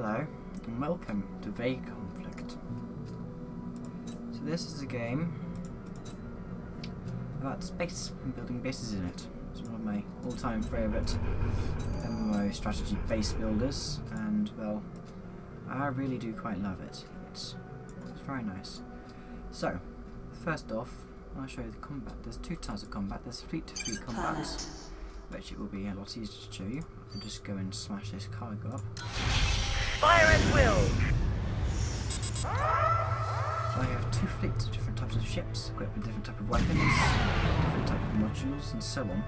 Hello, and welcome to VEGA Conflict. So this is a game about space and building bases in it. It's one of my all-time favourite MMO strategy base builders, and well, I really do quite love it. It's very nice. So, first off, I'll show you the combat. There's two types of combat. There's fleet-to-fleet combat, which it will be a lot easier to show you. I'll just go and smash this cargo up. Fire at will! So I have two fleets of different types of ships, equipped with different types of weapons, different types of modules, and so on.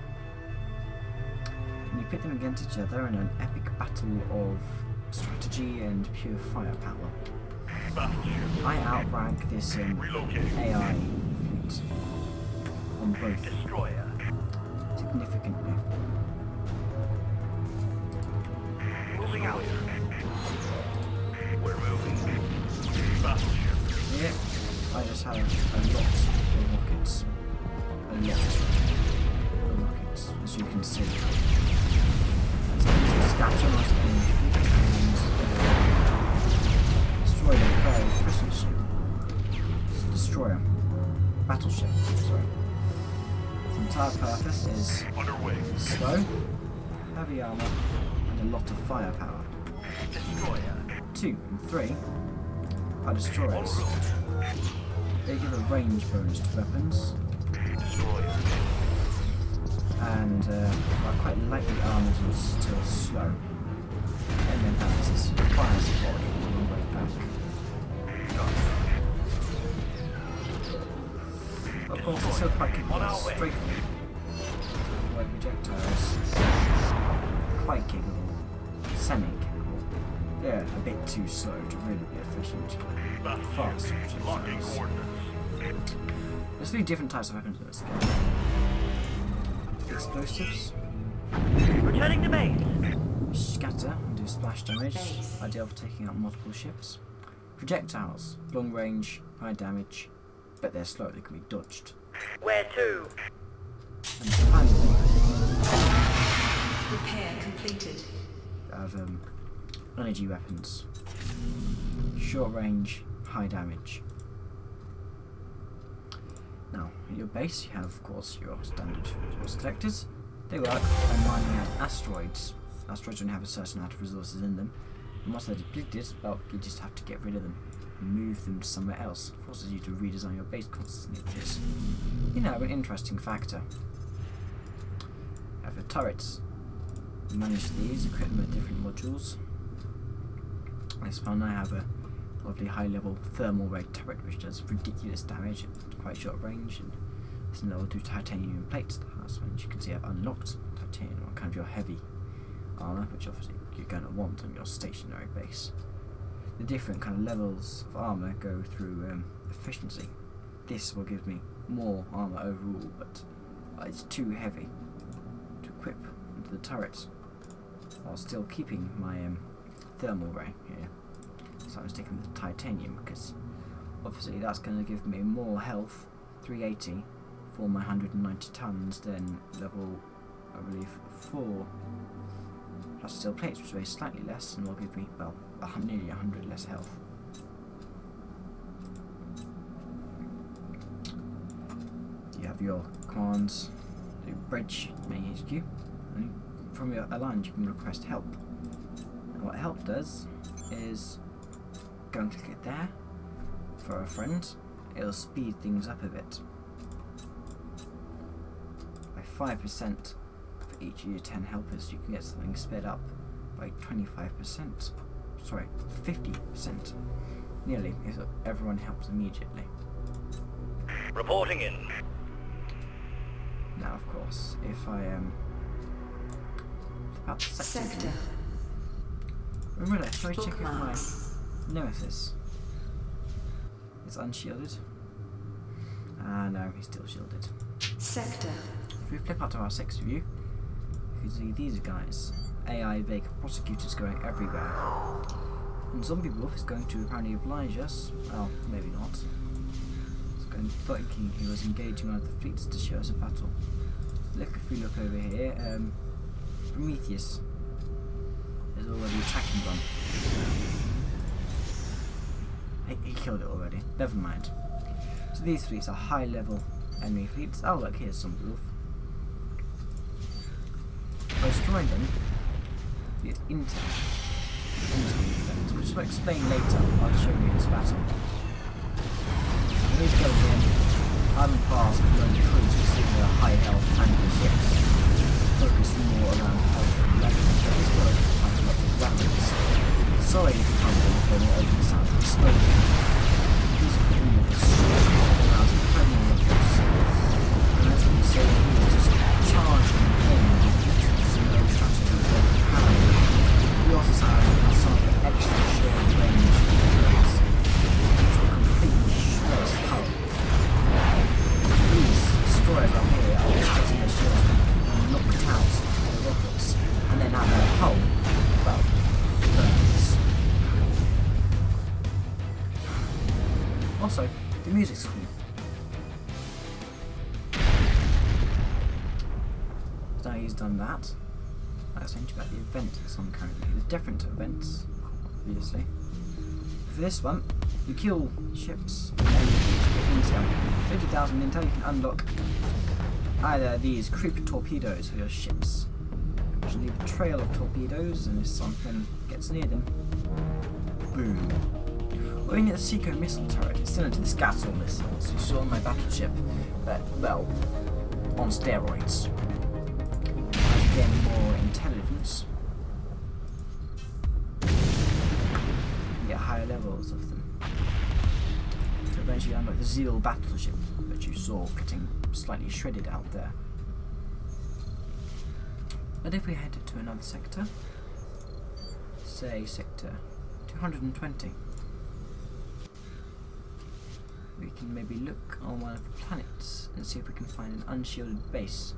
And you pit them against each other in an epic battle of strategy and pure firepower. I outrank this AI fleet on both Destroyer. significantly. Moving out. We're moving. Battleship. Here, I just have a lot of rockets. A lot of rockets, as you can see. So I use the scatter on my and destroy them very efficiently. Destroyer. Battleship, sorry. Its entire purpose is Underway. slow, heavy armor, and a lot of firepower. Destroyer. 2 and 3 are destroyers. They give a range bonus to weapons Destroyer. and are quite lightly armoured and still slow. And then that is fire support from the long way back. Of course, it's still quite capable straight like projectiles. Quite capable. Semi-capable. They're a bit too slow to really be efficient. Fast. Locking coordinates. There's 3 different types of weapons in this game. Explosives, Returning to base. scatter and do splash damage, ideal for taking out multiple ships. Projectiles, long range, high damage, but they're slow, they can be dodged. Where to? And finally, Repair completed. I have energy weapons. Short range, high damage. Now, at your base you have, of course, your standard resource collectors. They work by mining out asteroids. Asteroids only have a certain amount of resources in them. And once they're depleted, well, you just have to get rid of them and move them to somewhere else. It forces you to redesign your base constantly, which is, you know, an interesting factor. As for turrets, you manage these, equip them with different modules. This one I have a lovely high-level thermal ray turret which does ridiculous damage at quite short range, and this level 2 titanium plates. That's when you can see I've unlocked titanium on kind of your heavy armour, which obviously you're going to want on your stationary base. The different kind of levels of armour go through efficiency. This will give me more armour overall, but it's too heavy to equip into the turret while still keeping my thermal ray here. So I'm sticking with the titanium because obviously that's going to give me more health, 380 for my 190 tons than level, I believe, 4 plus steel plates, which weighs slightly less and will give me, well, nearly 100 less health. You have your commands, the bridge main HQ, and from your aligned you can request help. And what help does is go and click it there for a friend. It'll speed things up a bit by 5%. For each of your 10 helpers you can get something sped up by 25%. Sorry, 50%. Nearly, if everyone helps immediately. Reporting in. Now of course, if I about the Sector. remember that, shall we check if my Bookmarks. Nemesis is unshielded? Ah no, he's still shielded. Sector. If we flip out to our 6th view, you can see these guys. AI VEGA prosecutors going everywhere. And Zombie Wolf is going to apparently oblige us. Well, maybe not. He's going thinking he was engaging one of the fleets to show us a battle. Look, if we look over here, Prometheus is already attacking one. He killed it already. Never mind. So these fleets are high-level enemy fleets. Oh look, here's some wolf. By destroying them, you get intel. Effect, which I'll explain later. I'll show you this battle. These go in unfast blown crews who see their high health tanky ships. Focus more around health and levels, but they still find a lot of damage. Sorry if you can't really over the sound of exploding. These are put in with a short amount of premium weapons. And as we say, he's just charging in with literally no strategy of power. We also have some of the extra short range weapons, which will completely shred his hull. These destroyers up here are just getting their shields knocked out by the rockets, and then out their hull, well, burns. Also, the music's cool. So now he's done that. Let's think about the event that's on currently. There's different events, obviously. For this one, you kill ships and then you get intel. 50,000 intel, you can unlock either these creep torpedoes for your ships, which leave a trail of torpedoes, and if something gets near them, boom. Or you get the Seco missile turret. It's similar to the Scatter missiles you saw on my battleship, but, well, on steroids. As you gain more intelligence, you can get higher levels of them. To eventually unlock the Zeal battleship, which you saw getting slightly shredded out there. But if we head to another sector, say sector 220, we can maybe look on one of the planets and see if we can find an unshielded base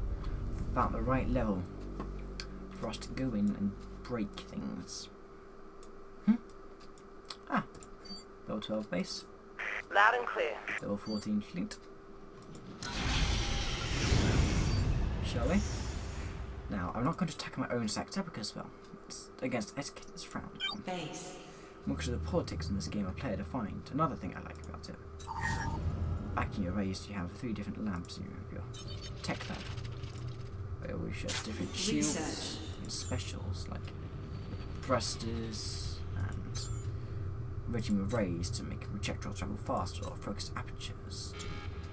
about the right level for us to go in and break things. Level 12 base. Loud and clear. Level 14 fleet. Shall we? Now, I'm not going to attack my own sector because, well, it's against etiquette, it's frowned upon. Base. Most of the politics in this game are player defined. Another thing I like about it. Back in your race, you have 3 different labs. You have your tech lab, where we show different shields and specials like thrusters and regime of rays to make projectile travel faster, or focused apertures to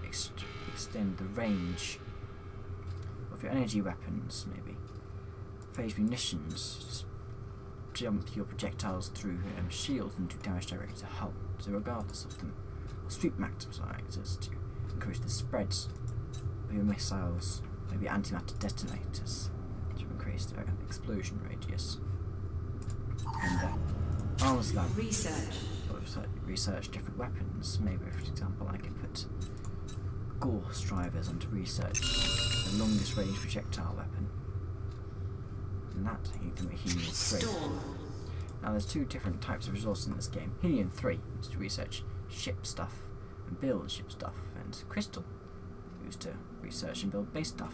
extend the range of your energy weapons, maybe. Phase munitions, just jump your projectiles through shields and do damage directly to hull, so regardless of them. Or sweep maximizers to increase the spreads of your missiles, maybe antimatter detonators to increase their explosion radius. And arms lab. Research different weapons. Maybe, for example, I could put Gorse drivers onto research the longest range projectile weapon. And that you can make Helium 3. Now there's 2 different types of resources in this game. Helium 3 is to research ship stuff and build ship stuff, and Crystal used to research and build base stuff.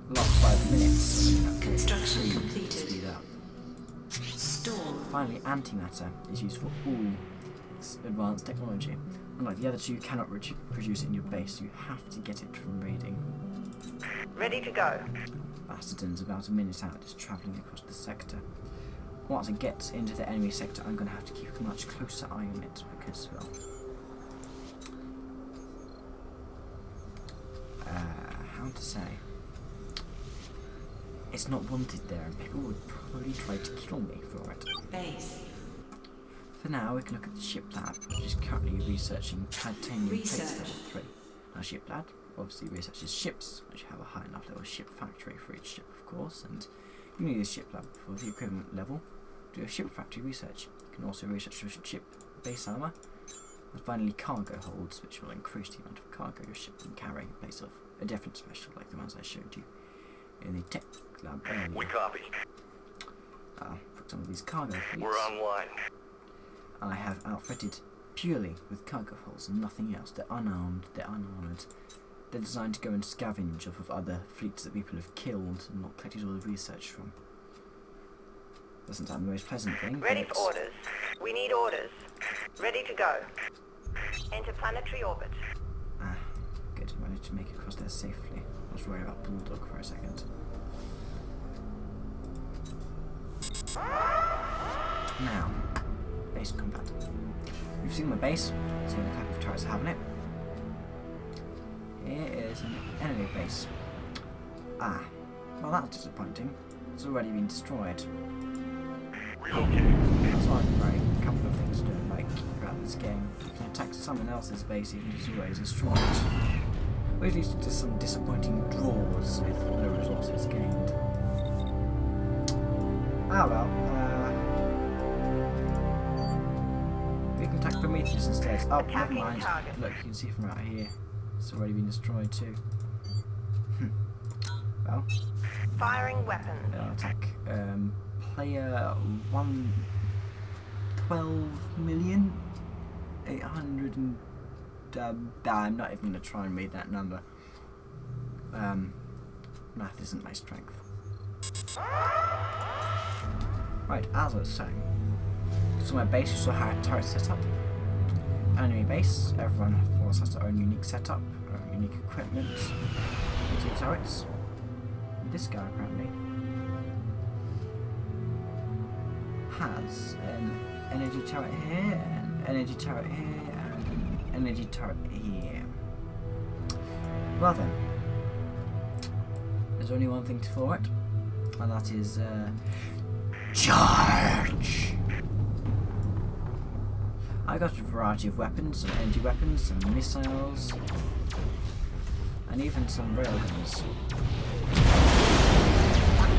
Last 5 minutes. Construction completed. Speed up. Storm. Finally, antimatter is used for all advanced technology. Unlike the other 2, you cannot produce it in your base. You have to get it from raiding. Ready to go. Bastarden's about a minute out, just travelling across the sector. Once it gets into the enemy sector, I'm going to have to keep a much closer eye on it because, well, how to say, it's not wanted there, and people would probably try to kill me for it. Base. For now, we can look at the ship lab, which is currently researching titanium plates level 3. Now, ship lab obviously researches ships, which have a high enough level ship factory for each ship, of course, and you need a ship lab for the equivalent level. Do a ship factory research. You can also research your ship base armor, and finally cargo holds, which will increase the amount of cargo your ship can carry in place of a different special, like the ones I showed you in the tech lab earlier. We copy. For example, these cargo fleets, We're online. I have outfitted purely with cargo hulls and nothing else. They're unarmed, they're unarmoured. They're designed to go and scavenge off of other fleets that people have killed and not collected all the research from. Doesn't sound the most pleasant thing. Ready but for orders. We need orders. Ready to go. Enter planetary orbit. Ah, good. I managed to make it across there safely. I was worried about Bulldog for a second. Now, base combat. You've seen my base, seen the type of turrets I have in it. Here is an enemy base. Ah, well that's disappointing. It's already been destroyed. That's why I'm very a couple of things to do like about this game. You can attack someone else's base even if it's already destroyed. Which leads to some disappointing draws with no resources gained. Ah well, we can attack Prometheus instead. Oh, never Attacking mind. target. Look, you can see from right here. It's already been destroyed too. Well, Firing weapon. attack player 112,800 and I'm not even gonna try and read that number. Math isn't my strength. Right, as I was saying, so my base you saw how turret set up. Enemy base, everyone of course has their own unique setup, unique equipment, into the turrets. This guy apparently has an energy turret here, an energy turret here, and an energy turret here. Well then, there's only one thing for it, and that is charge! I got a variety of weapons, some energy weapons, some missiles, and even some railguns.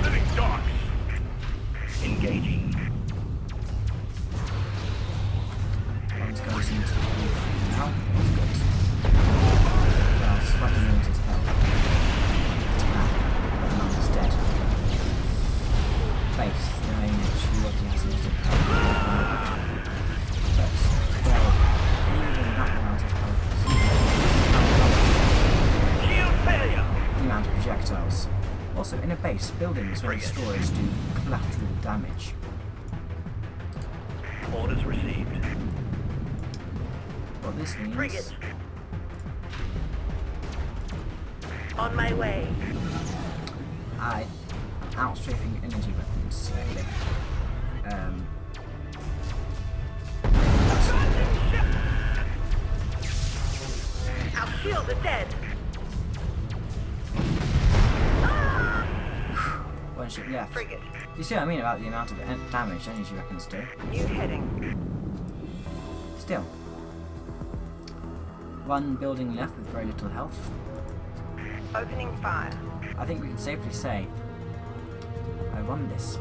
Living dogs. Engaging. One's going into the now. That's good. Well, slightly limited health. Ah, that man's dead. Base, now you actually working as limited health. But, well, even that amount of health is Shield failure. the amount of projectiles. Also, in a base, buildings when destroyed do collateral damage. Orders received. What this means... Frigate. On my way. I'm outstrafing energy weapons slightly. Our shields are dead. One ship left. Frigate. You see what I mean about the amount of damage energy weapons do? New heading. Still. One building left with very little health. Opening fire. I think we can safely say I won this.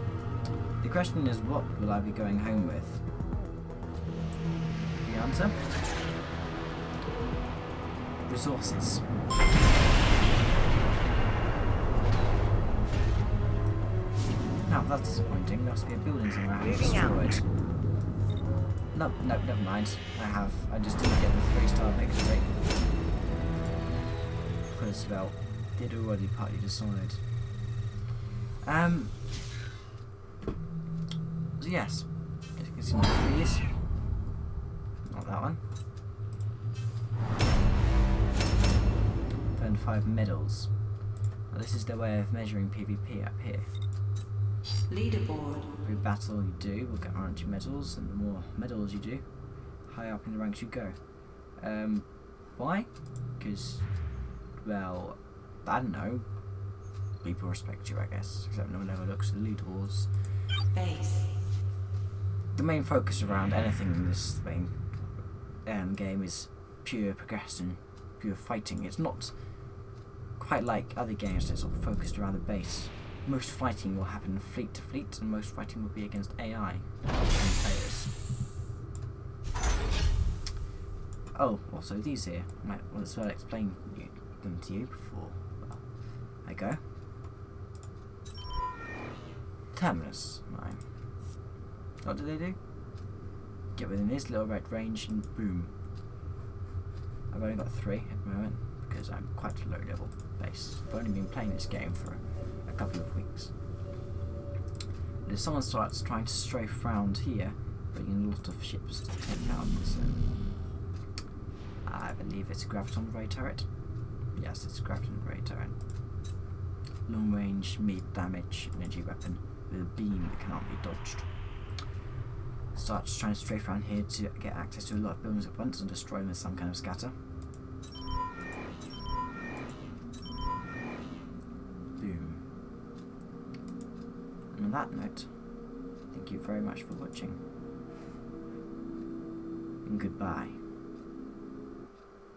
The question is, what will I be going home with? The answer? Resources. Now that's disappointing. There must be a building somewhere I haven't Moving out. destroyed. No, never mind. I just didn't get the 3-star victory. Because, well, did already partly decide. So yes, as you can see my freeze. Not that one. 5 medals. Now this is their way of measuring PvP up here. Leaderboard. Every battle you do will get orange medals, and the more medals you do, higher up in the ranks you go. Why? Because, well, I don't know. People respect you, I guess, except no one ever looks at the leaderboards. Base. The main focus around anything in this main game is pure progression, pure fighting. It's not quite like other games that's sort of focused around the base. Most fighting will happen fleet to fleet, and most fighting will be against AI players. Oh, also these here. Might want as well explain them to you before. Well, there you go. Terminus. Right. What do they do? Get within this little red range and boom. I've only got 3 at the moment because I'm quite a low level base. I've only been playing this game for a couple of weeks. It if someone starts trying to strafe around here, bringing a lot of ships to take out, so I believe it's a graviton ray turret. Yes, it's a graviton ray turret. Long range, mid damage energy weapon with a beam that cannot be dodged. Starts trying to strafe around here to get access to a lot of buildings at once and destroy them with some kind of scatter. Boom. And on that note, thank you very much for watching. And goodbye.